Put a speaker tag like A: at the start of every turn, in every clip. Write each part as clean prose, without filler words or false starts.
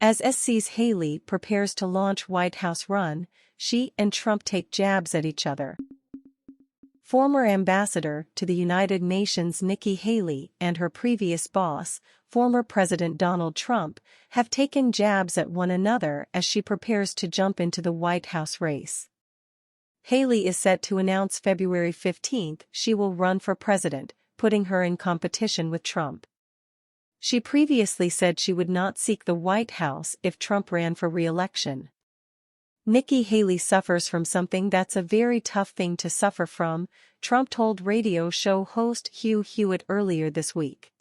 A: As SC's Haley prepares to launch White House run, she and Trump take jabs at each other. Former ambassador to the United Nations Nikki Haley and her previous boss, former President Donald Trump, have taken jabs at one another as she prepares to jump into the White House race. Haley is set to announce February 15 she will run for president, putting her in competition with Trump. She previously said she would not seek the White House if Trump ran for re-election. Nikki Haley suffers from something that's a very tough thing to suffer from, Trump told radio show host Hugh Hewitt earlier this week.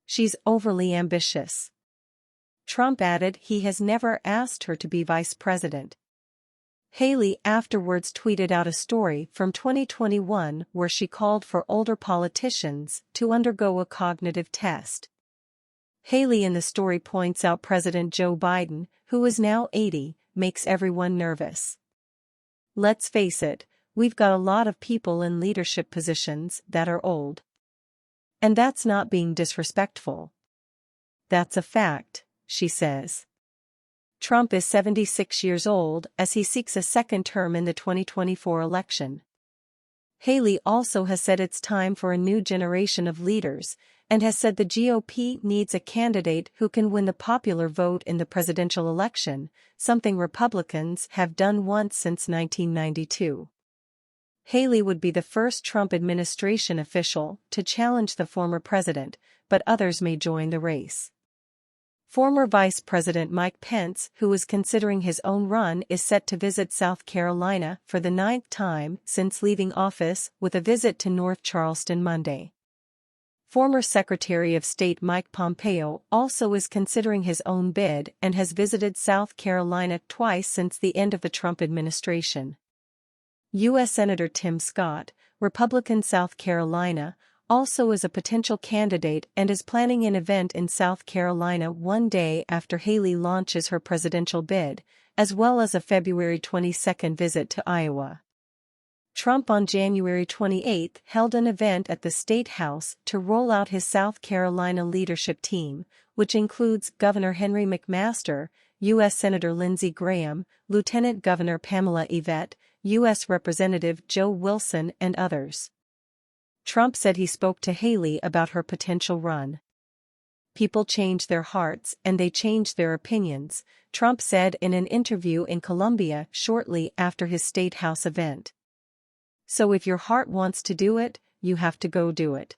A: She's overly ambitious. Trump added he has never asked her to be vice president. Haley afterwards tweeted out a story from 2021 where she called for older politicians to undergo a cognitive test. Haley in the story points out President Joe Biden, who is now 80, makes everyone nervous. Let's face it, we've got a lot of people in leadership positions that are old. And that's not being disrespectful. That's a fact, she says. Trump is 76 years old as he seeks a second term in the 2024 election. Haley also has said it's time for a new generation of leaders, and has said the GOP needs a candidate who can win the popular vote in the presidential election, something Republicans have done once since 1992. Haley would be the first Trump administration official to challenge the former president, but others may join the race. Former Vice President Mike Pence, who is considering his own run, is set to visit South Carolina for the 9th time since leaving office, with a visit to North Charleston Monday. Former Secretary of State Mike Pompeo also is considering his own bid and has visited South Carolina twice since the end of the Trump administration. U.S. Senator Tim Scott, Republican South Carolina, also is a potential candidate and is planning an event in South Carolina one day after Haley launches her presidential bid, as well as a February 22 visit to Iowa. Trump on January 28 held an event at the State House to roll out his South Carolina leadership team, which includes Governor Henry McMaster, U.S. Senator Lindsey Graham, Lieutenant Governor Pamela Yvette, U.S. Representative Joe Wilson and others. Trump said he spoke to Haley about her potential run. People change their hearts and they change their opinions, Trump said in an interview in Columbia shortly after his State House event. So if your heart wants to do it, you have to go do it.